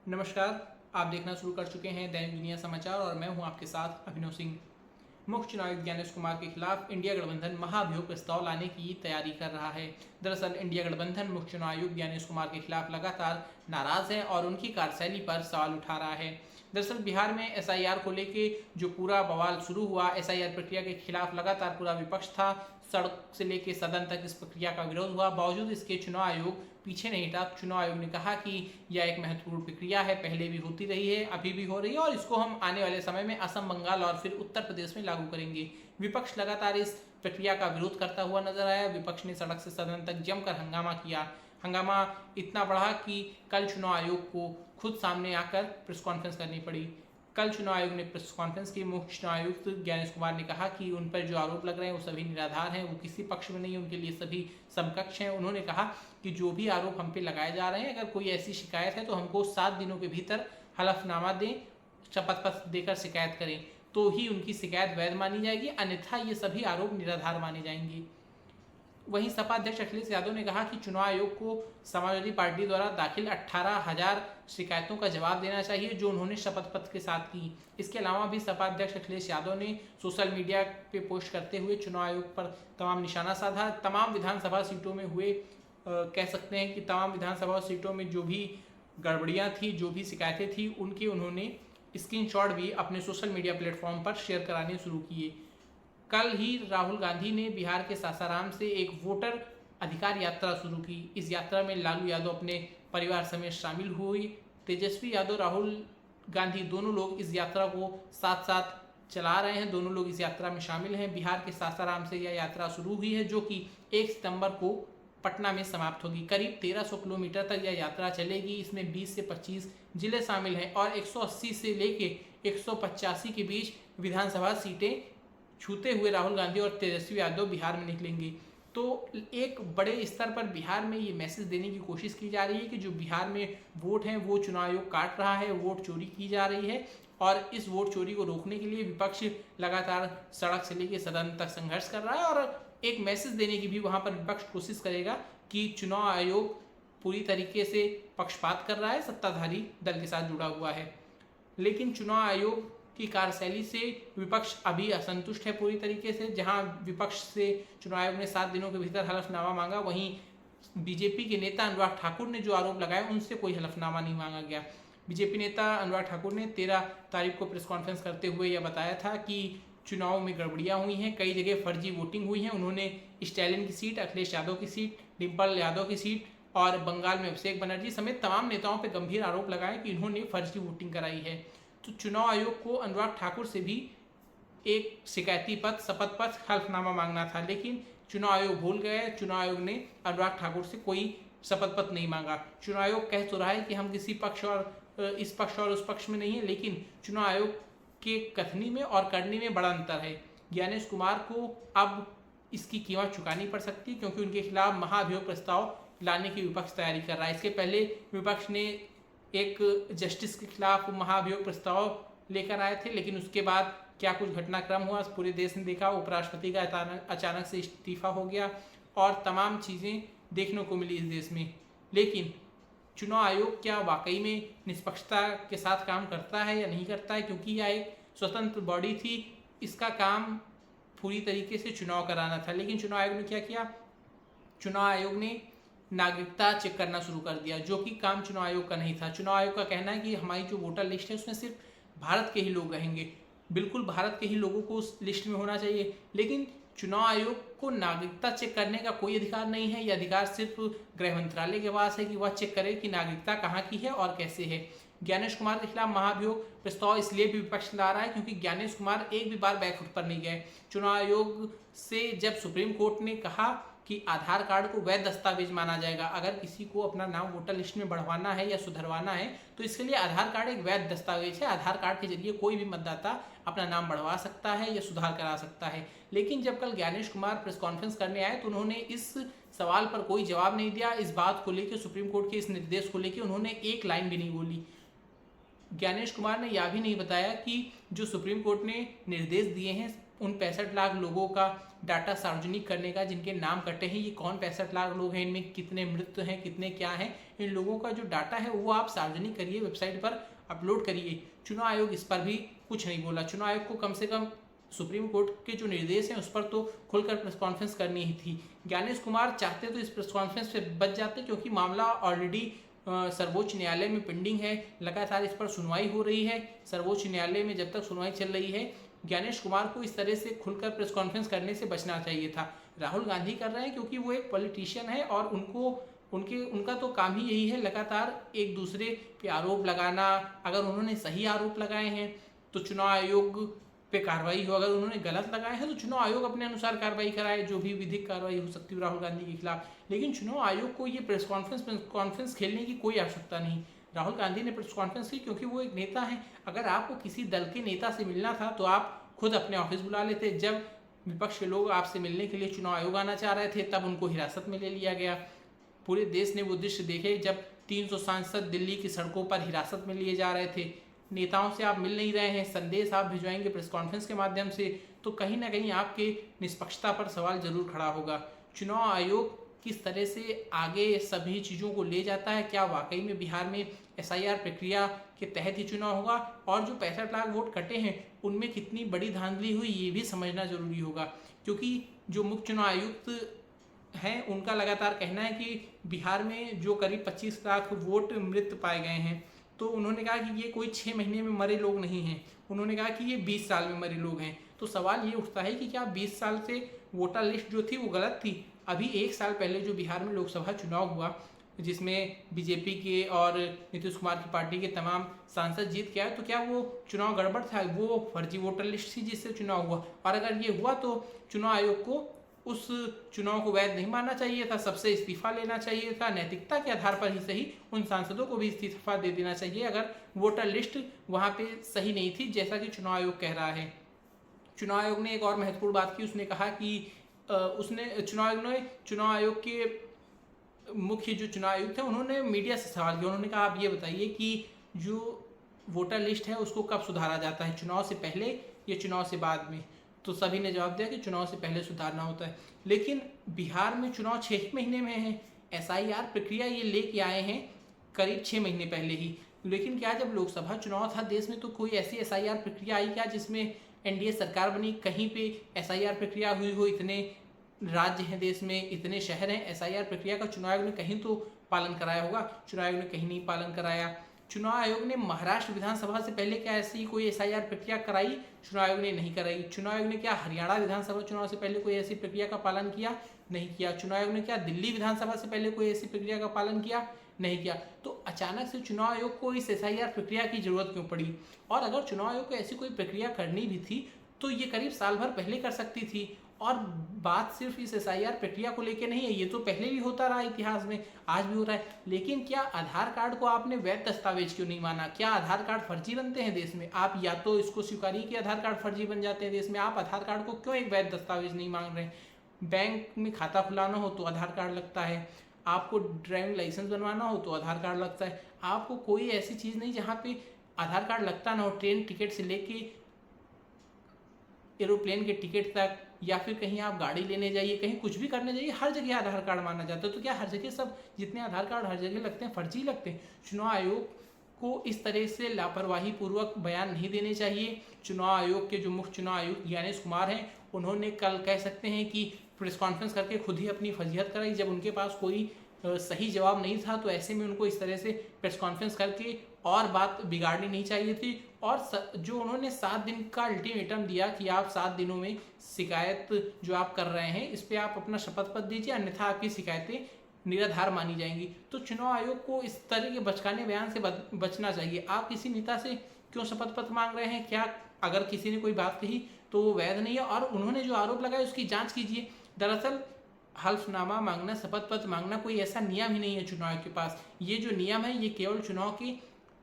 नमस्कार। आप देखना शुरू कर चुके हैं दैनिक दुनिया समाचार और मैं हूं आपके साथ अभिनव सिंह। मुख्य चुनाव आयुक्त ज्ञानेश कुमार के खिलाफ इंडिया गठबंधन महाभियोग प्रस्ताव लाने की तैयारी कर रहा है। दरअसल इंडिया गठबंधन मुख्य चुनाव आयुक्त ज्ञानेश कुमार के खिलाफ लगातार नाराज है और उनकी कार्यशैली पर सवाल उठा रहा है। दरअसल बिहार में एसआईआर को लेके जो पूरा बवाल शुरू हुआ, एसआईआर प्रक्रिया के खिलाफ लगातार पूरा विपक्ष था। सड़क से लेकर सदन तक इस प्रक्रिया का विरोध हुआ, बावजूद इसके चुनाव आयोग पीछे नहीं हटा। चुनाव आयोग ने कहा कि यह एक महत्वपूर्ण प्रक्रिया है, पहले भी होती रही है, अभी भी हो रही है और इसको हम आने वाले समय में असम, बंगाल और फिर उत्तर प्रदेश में लागू करेंगे। विपक्ष लगातार इस प्रक्रिया का विरोध करता हुआ नजर आया। विपक्ष ने सड़क से सदन तक जमकर हंगामा किया। हंगामा इतना बढ़ा कि कल चुनाव आयोग को खुद सामने आकर प्रेस कॉन्फ्रेंस करनी पड़ी। कल चुनाव आयोग ने प्रेस कॉन्फ्रेंस की। मुख्य चुनाव आयुक्त ज्ञानेश कुमार ने कहा कि उन पर जो आरोप लग रहे हैं वो सभी निराधार हैं, वो किसी पक्ष में नहीं, उनके लिए सभी समकक्ष हैं। उन्होंने कहा कि जो भी आरोप हम पे लगाए जा रहे हैं, अगर कोई ऐसी शिकायत है तो हमको 7 दिनों के भीतर हलफनामा दें, शपथ पत्र देकर शिकायत करें, तो ही उनकी शिकायत वैध मानी जाएगी, अन्यथा ये सभी आरोप निराधार माने जाएंगे। वहीं सपा अध्यक्ष अखिलेश यादव ने कहा कि चुनाव आयोग को समाजवादी पार्टी द्वारा दाखिल 18,000 शिकायतों का जवाब देना चाहिए जो उन्होंने शपथ पत्र के साथ की। इसके अलावा भी सपा अध्यक्ष अखिलेश यादव ने सोशल मीडिया पे पोस्ट करते हुए चुनाव आयोग पर तमाम निशाना साधा। तमाम विधानसभा सीटों में हुए कह सकते हैं कि तमाम विधानसभा सीटों में जो भी गड़बड़ियाँ थी, जो भी शिकायतें थी, उनके उन्होंने स्क्रीनशॉट भी अपने सोशल मीडिया प्लेटफॉर्म पर शेयर कराने शुरू किए। कल ही राहुल गांधी ने बिहार के सासाराम से एक वोटर अधिकार यात्रा शुरू की। इस यात्रा में लालू यादव अपने परिवार समेत शामिल हुए। तेजस्वी यादव, राहुल गांधी दोनों लोग इस यात्रा को साथ साथ चला रहे हैं, दोनों लोग इस यात्रा में शामिल हैं। बिहार के सासाराम से यह यात्रा शुरू हुई है जो कि 1 सितंबर को पटना में समाप्त होगी। करीब 1300 किलोमीटर तक यह यात्रा चलेगी। इसमें 20 से 25 जिले शामिल हैं और 180 से लेके 185 के बीच विधानसभा सीटें छूते हुए राहुल गांधी और तेजस्वी यादव बिहार में निकलेंगे। तो एक बड़े स्तर पर बिहार में ये मैसेज देने की कोशिश की जा रही है कि जो बिहार में वोट हैं वो चुनाव आयोग काट रहा है, वोट चोरी की जा रही है और इस वोट चोरी को रोकने के लिए विपक्ष लगातार सड़क से लेकर सदन तक संघर्ष कर रहा है और एक मैसेज देने की भी वहां पर विपक्ष कोशिश करेगा कि चुनाव आयोग पूरी तरीके से पक्षपात कर रहा है, सत्ताधारी दल के साथ जुड़ा हुआ है। लेकिन चुनाव आयोग की कार्यशैली से विपक्ष अभी असंतुष्ट है पूरी तरीके से। जहां विपक्ष से चुनाव आयोग ने 7 दिनों के भीतर हलफनामा मांगा, वहीं बीजेपी के नेता अनुराग ठाकुर ने जो आरोप लगाए उनसे कोई हलफनामा नहीं मांगा गया। बीजेपी नेता अनुराग ठाकुर ने 13 तारीख को प्रेस कॉन्फ्रेंस करते हुए यह बताया था कि चुनाव में गड़बड़ियां हुई हैं, कई जगह फर्जी वोटिंग हुई है। उन्होंने स्टैलिन की सीट, अखिलेश यादव की सीट, डिम्पल यादव की सीट और बंगाल में अभिषेक बनर्जी समेत तमाम नेताओं पर गंभीर आरोप लगाए कि इन्होंने फर्जी वोटिंग कराई है। तो चुनाव आयोग को अनुराग ठाकुर से भी एक शिकायती पत्र, शपथ पत्र, हल्फनामा मांगना था, लेकिन चुनाव आयोग भूल गए। चुनाव आयोग ने अनुराग ठाकुर से कोई शपथ पत्र नहीं मांगा। चुनाव आयोग कह तो रहा है कि हम किसी पक्ष और इस पक्ष और उस पक्ष में नहीं है, लेकिन चुनाव आयोग के कथनी में और करने में बड़ा अंतर है। ज्ञानेश कुमार को अब इसकी कीमत चुकानी पड़ सकती है क्योंकि उनके खिलाफ महाभियोग प्रस्ताव लाने की विपक्ष तैयारी कर रहा है। इसके पहले विपक्ष ने एक जस्टिस के खिलाफ महाभियोग प्रस्ताव लेकर आए थे, लेकिन उसके बाद क्या कुछ घटनाक्रम हुआ पूरे देश ने देखा। उपराष्ट्रपति का अचानक से इस्तीफा हो गया और तमाम चीज़ें देखने को मिली इस देश में। लेकिन चुनाव आयोग क्या वाकई में निष्पक्षता के साथ काम करता है या नहीं करता है, क्योंकि यह एक स्वतंत्र बॉडी थी, इसका काम पूरी तरीके से चुनाव कराना था। लेकिन चुनाव आयोग ने क्या किया, चुनाव आयोग ने नागरिकता चेक करना शुरू कर दिया, जो कि काम चुनाव आयोग का नहीं था। चुनाव आयोग का कहना है कि हमारी जो वोटर लिस्ट है उसमें सिर्फ भारत के ही लोग रहेंगे। बिल्कुल भारत के ही लोगों को उस लिस्ट में होना चाहिए, लेकिन चुनाव आयोग को नागरिकता चेक करने का कोई अधिकार नहीं है। यह अधिकार सिर्फ गृह मंत्रालय के पास है कि वह चेक करे कि नागरिकता कहाँ की है और कैसे है। ज्ञानेश कुमार के खिलाफ महाभियोग प्रस्ताव इसलिए भी विपक्ष ला रहा है क्योंकि ज्ञानेश कुमार एक भी बार बैकफुट पर नहीं गए। चुनाव आयोग से जब सुप्रीम कोर्ट ने कहा कि आधार कार्ड को वैध दस्तावेज माना जाएगा, अगर किसी को अपना नाम वोटर लिस्ट में बढ़वाना है या सुधरवाना है तो इसके लिए आधार कार्ड एक वैध दस्तावेज है। आधार कार्ड के जरिए कोई भी मतदाता अपना नाम बढ़वा सकता है या सुधार करा सकता है। लेकिन जब कल ज्ञानेश कुमार प्रेस कॉन्फ्रेंस करने आए तो उन्होंने इस सवाल पर कोई जवाब नहीं दिया। इस बात को लेकर, सुप्रीम कोर्ट के इस निर्देश को लेकर उन्होंने एक लाइन भी नहीं बोली। ज्ञानेश कुमार ने यह भी नहीं बताया कि जो सुप्रीम कोर्ट ने निर्देश दिए हैं उन 65 लाख लोगों का डाटा सार्वजनिक करने का जिनके नाम कटे हैं। ये कौन 65 लाख लोग हैं, इनमें कितने मृत हैं, कितने क्या हैं, इन लोगों का जो डाटा है वो आप सार्वजनिक करिए, वेबसाइट पर अपलोड करिए। चुनाव आयोग इस पर भी कुछ नहीं बोला। चुनाव आयोग को कम से कम सुप्रीम कोर्ट के जो निर्देश हैं उस पर तो खुलकर प्रेस कॉन्फ्रेंस करनी ही थी। ज्ञानेश कुमार चाहते तो इस प्रेस कॉन्फ्रेंस से बच जाते, क्योंकि मामला ऑलरेडी सर्वोच्च न्यायालय में पेंडिंग है, लगातार इस पर सुनवाई हो रही है। सर्वोच्च न्यायालय में जब तक सुनवाई चल रही है, ज्ञानेश कुमार को इस तरह से खुलकर प्रेस कॉन्फ्रेंस करने से बचना चाहिए था। राहुल गांधी कर रहे हैं क्योंकि वो एक पॉलिटिशियन है और उनका तो काम ही यही है, लगातार एक दूसरे पे आरोप लगाना। अगर उन्होंने सही आरोप लगाए हैं तो चुनाव आयोग पे कार्रवाई हो, अगर उन्होंने गलत लगाए हैं तो चुनाव आयोग अपने अनुसार कार्रवाई कराए, जो भी विधिक कार्रवाई हो सकती है राहुल गांधी के खिलाफ। लेकिन चुनाव आयोग को ये प्रेस कॉन्फ्रेंस खेलने की कोई आवश्यकता नहीं। राहुल गांधी ने प्रेस कॉन्फ्रेंस की क्योंकि वो एक नेता है। अगर आपको किसी दल के नेता से मिलना था तो आप खुद अपने ऑफिस बुला लेते। जब विपक्ष के लोग आपसे मिलने के लिए चुनाव आयोग आना चाह रहे थे तब उनको हिरासत में ले लिया गया। पूरे देश ने वो दृश्य देखे जब 300 सांसद दिल्ली की सड़कों पर हिरासत में लिए जा रहे थे। नेताओं से आप मिल नहीं रहे हैं, संदेश आप भिजवाएंगे प्रेस कॉन्फ्रेंस के माध्यम से, तो कहीं ना कहीं आपके निष्पक्षता पर सवाल जरूर खड़ा होगा। चुनाव आयोग किस तरह से आगे सभी चीज़ों को ले जाता है, क्या वाकई में बिहार में SIR प्रक्रिया के तहत ही चुनाव होगा, और जो 65 लाख वोट कटे हैं उनमें कितनी बड़ी धांधली हुई ये भी समझना जरूरी होगा। क्योंकि जो मुख्य चुनाव आयुक्त हैं उनका लगातार कहना है कि बिहार में जो करीब 25 लाख वोट मृत पाए गए हैं, तो उन्होंने कहा कि ये कोई 6 महीने में मरे लोग नहीं हैं, उन्होंने कहा कि ये 20 साल में मरे लोग हैं। तो सवाल ये उठता है कि क्या 20 साल से वोटर लिस्ट जो थी वो गलत थी? अभी 1 साल पहले जो बिहार में लोकसभा चुनाव हुआ जिसमें बीजेपी के और नीतीश कुमार की पार्टी के तमाम सांसद जीत के आए, तो क्या वो चुनाव गड़बड़ था? वो फर्जी वोटर लिस्ट थी जिससे चुनाव हुआ, और अगर ये हुआ तो चुनाव आयोग को उस चुनाव को वैध नहीं मानना चाहिए था, सबसे इस्तीफा लेना चाहिए था। नैतिकता के आधार पर ही सही उन सांसदों को भी इस्तीफा दे देना चाहिए अगर वोटर लिस्ट वहाँ पे सही नहीं थी, जैसा कि चुनाव आयोग कह रहा है। चुनाव आयोग ने एक और महत्वपूर्ण बात की, उसने कहा कि चुनाव आयोग के मुख्य जो चुनाव आयुक्त थे उन्होंने मीडिया से सवाल किया। उन्होंने कहा आप ये बताइए कि जो वोटर लिस्ट है उसको कब सुधारा जाता है, चुनाव से पहले या चुनाव से बाद में? तो सभी ने जवाब दिया कि चुनाव से पहले सुधारना होता है। लेकिन बिहार में चुनाव 6 महीने में है, SIR प्रक्रिया ये लेके आए हैं करीब 6 महीने पहले ही। लेकिन क्या जब लोकसभा चुनाव था देश में तो कोई ऐसी SIR प्रक्रिया आई क्या जिसमें NDA सरकार बनी, कहीं पे SIR प्रक्रिया हुई हो? इतने राज्य हैं देश में, इतने शहर हैं, SIR प्रक्रिया का चुनाव आयोग ने कहीं तो पालन कराया होगा। चुनाव आयोग ने कहीं नहीं पालन कराया। चुनाव आयोग ने महाराष्ट्र विधानसभा से पहले क्या ऐसी कोई SIR प्रक्रिया कराई? चुनाव आयोग ने नहीं कराई। चुनाव आयोग ने क्या हरियाणा विधानसभा चुनाव से पहले कोई ऐसी प्रक्रिया का पालन किया? नहीं किया। चुनाव आयोग ने क्या दिल्ली विधानसभा से पहले कोई ऐसी प्रक्रिया का पालन किया? नहीं किया। तो अचानक से चुनाव आयोग को इस SIR प्रक्रिया की जरूरत क्यों पड़ी? और अगर चुनाव आयोग को ऐसी कोई प्रक्रिया करनी भी थी तो ये करीब साल भर पहले कर सकती थी। और बात सिर्फ इस SIR प्रक्रिया को लेके नहीं है, ये तो पहले भी होता रहा इतिहास में, आज भी हो रहा है। लेकिन क्या आधार कार्ड को आपने वैध दस्तावेज क्यों नहीं माना? क्या आधार कार्ड फर्जी बनते हैं देश में? आप या तो इसको स्वीकारिए कि आधार कार्ड फर्जी बन जाते हैं देश में, आप आधार कार्ड को क्यों एक वैध दस्तावेज नहीं मांग रहे? बैंक में खाता खुलाना हो तो आधार कार्ड लगता है, आपको ड्राइविंग लाइसेंस बनवाना हो तो आधार कार्ड लगता है। आपको कोई ऐसी चीज़ नहीं जहाँ पे आधार कार्ड लगता ना हो। ट्रेन टिकट से लेके एरोप्लेन के टिकट तक, या फिर कहीं आप गाड़ी लेने जाइए, कहीं कुछ भी करने जाइए, हर जगह आधार कार्ड माना जाता है। तो क्या हर जगह सब जितने आधार कार्ड हर जगह लगते हैं फर्जी लगते हैं? चुनाव आयोग को इस तरह से लापरवाही पूर्वक बयान नहीं देने चाहिए। चुनाव आयोग के जो मुख्य चुनाव आयुक्त ज्ञानेश कुमार हैं उन्होंने कल कह सकते हैं कि प्रेस कॉन्फ्रेंस करके खुद ही अपनी फजीहत कराई। जब उनके पास कोई सही जवाब नहीं था तो ऐसे में उनको इस तरह से प्रेस कॉन्फ्रेंस करके और बात बिगाड़नी नहीं चाहिए थी। और जो उन्होंने 7 दिन का अल्टीमेटम दिया कि आप 7 दिनों में शिकायत जो आप कर रहे हैं इस पर आप अपना शपथ पत्र दीजिए, अन्यथा आपकी शिकायतें निराधार मानी जाएंगी। तो चुनाव आयोग को इस तरह के बचकाने बयान से बचना चाहिए। आप किसी नेता से क्यों शपथ पत्र मांग रहे हैं? क्या अगर किसी ने कोई बात कही तो वो वैध नहीं है? और उन्होंने जो आरोप लगाया उसकी जाँच कीजिए। दरअसल हल्फनामा मांगना, शपथ पत्र मांगना कोई ऐसा नियम ही नहीं है चुनाव के पास। ये जो नियम है ये केवल चुनाव के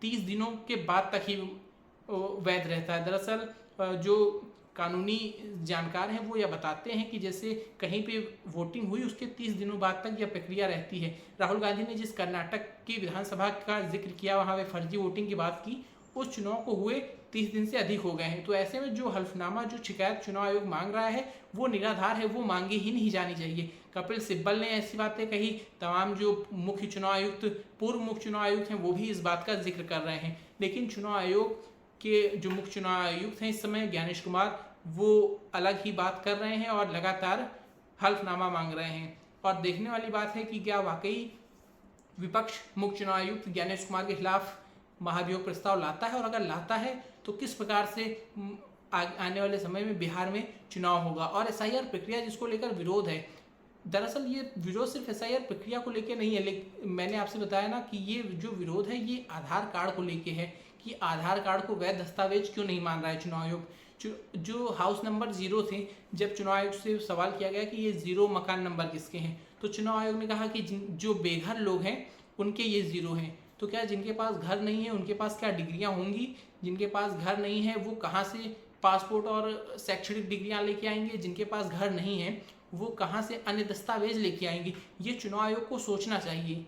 30 दिनों के बाद तक ही वैध रहता है। दरअसल जो कानूनी जानकार हैं वो यह बताते हैं कि जैसे कहीं पे वोटिंग हुई उसके 30 दिनों बाद तक यह प्रक्रिया रहती है। राहुल गांधी ने जिस कर्नाटक की विधानसभा का जिक्र किया, वहाँ पे फर्जी वोटिंग की बात की, उस चुनाव को हुए 30 दिन से अधिक हो गए हैं। तो ऐसे में जो हल्फनामा, जो शिकायत चुनाव आयोग मांग रहा है वो निराधार है, वो मांगी ही नहीं जानी चाहिए। कपिल सिब्बल ने ऐसी बातें कही, तमाम जो मुख्य चुनाव आयुक्त, पूर्व मुख्य चुनाव आयुक्त हैं वो भी इस बात का जिक्र कर रहे हैं। लेकिन चुनाव आयोग के जो मुख्य चुनाव आयुक्त हैं इस समय ज्ञानेश कुमार, वो अलग ही बात कर रहे हैं और लगातार हल्फनामा मांग रहे हैं। और देखने वाली बात है कि क्या वाकई विपक्ष मुख्य चुनाव आयुक्त ज्ञानेश कुमार के खिलाफ महाभियोग प्रस्ताव लाता है, और अगर लाता है तो किस प्रकार से आने वाले समय में बिहार में चुनाव होगा। और एसआईआर प्रक्रिया जिसको लेकर विरोध है, दरअसल ये विरोध सिर्फ एसआईआर प्रक्रिया को लेकर नहीं है, लेकिन मैंने आपसे बताया ना कि ये जो विरोध है ये आधार कार्ड को लेके है कि आधार कार्ड को वैध दस्तावेज क्यों नहीं मान रहा है चुनाव आयोग। जो हाउस नंबर 0 थे, जब चुनाव आयोग से सवाल किया गया कि ये 0 मकान नंबर किसके हैं, तो चुनाव आयोग ने कहा कि जो बेघर लोग हैं उनके ये 0 हैं। तो क्या जिनके पास घर नहीं है उनके पास क्या डिग्रियां होंगी? जिनके पास घर नहीं है वो कहाँ से पासपोर्ट और शैक्षणिक डिग्रियां लेके आएंगे? जिनके पास घर नहीं है वो कहाँ से अन्य दस्तावेज लेके आएंगे? ये चुनाव आयोग को सोचना चाहिए।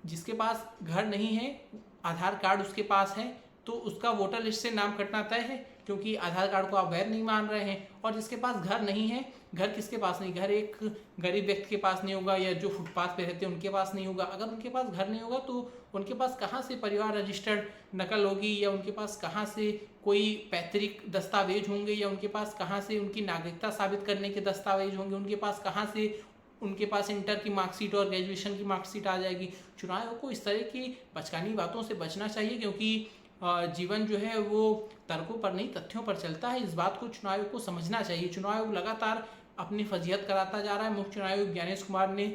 जिसके पास घर नहीं है, आधार कार्ड उसके पास है, तो उसका वोटर लिस्ट से नाम कटना तय है, क्योंकि आधार कार्ड को आप वैध नहीं मान रहे हैं। और जिसके पास घर नहीं है, घर किसके पास नहीं, घर एक गरीब व्यक्ति के पास नहीं होगा, या जो फुटपाथ पे रहते हैं उनके पास नहीं होगा। अगर उनके पास घर नहीं होगा तो उनके पास कहाँ से परिवार रजिस्टर्ड नकल होगी, या उनके पास कहाँ से कोई पैतृक दस्तावेज होंगे, या उनके पास कहाँ से उनकी नागरिकता साबित करने के दस्तावेज होंगे, उनके पास कहाँ से उनके पास इंटर की मार्कशीट और ग्रेजुएशन की मार्कशीट आ जाएगी। चुनाव आयोग को इस तरह की बचकानी बातों से बचना चाहिए, क्योंकि जीवन जो है वो तर्कों पर नहीं तथ्यों पर चलता है। इस बात को चुनाव आयोग को समझना चाहिए। चुनाव आयोग लगातार अपनी फजीहत कराता जा रहा है। मुख्य चुनाव आयुक्त ज्ञानेश कुमार ने,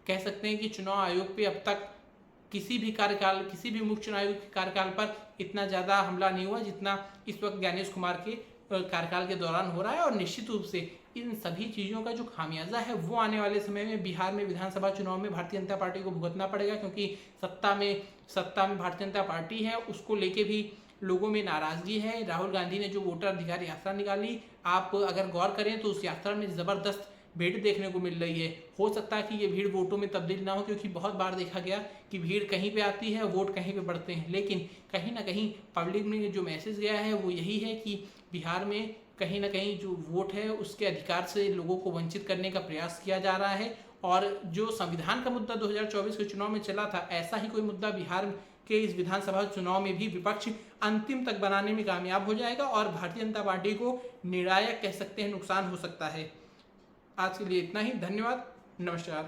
कह सकते हैं कि चुनाव आयोग पे अब तक किसी भी मुख्य चुनाव आयुक्त के कार्यकाल पर इतना ज़्यादा हमला नहीं हुआ जितना इस वक्त ज्ञानेश कुमार के कार्यकाल के दौरान हो रहा है। और निश्चित रूप से इन सभी चीज़ों का जो खामियाजा है वो आने वाले समय में बिहार में विधानसभा चुनाव में भारतीय जनता पार्टी को भुगतना पड़ेगा, क्योंकि सत्ता में भारतीय जनता पार्टी है, उसको लेके भी लोगों में नाराजगी है। राहुल गांधी ने जो वोटर अधिकार यात्रा निकाली, आप अगर गौर करें तो उस यात्रा में ज़बरदस्त भीड़ देखने को मिल रही है। हो सकता है कि ये भीड़ वोटों में तब्दील ना हो, क्योंकि बहुत बार देखा गया कि भीड़ कहीं पे आती है, वोट कहीं पे बढ़ते हैं। लेकिन कहीं ना कहीं पब्लिक में जो मैसेज गया है वो यही है कि बिहार में कहीं ना कहीं जो वोट है उसके अधिकार से लोगों को वंचित करने का प्रयास किया जा रहा है। और जो संविधान का मुद्दा 2024 के चुनाव में चला था, ऐसा ही कोई मुद्दा बिहार के इस विधानसभा चुनाव में भी विपक्ष अंतिम तक बनाने में कामयाब हो जाएगा, और भारतीय जनता पार्टी को निर्णायक, कह सकते हैं, नुकसान हो सकता है। आज के लिए इतना ही। धन्यवाद। नमस्कार।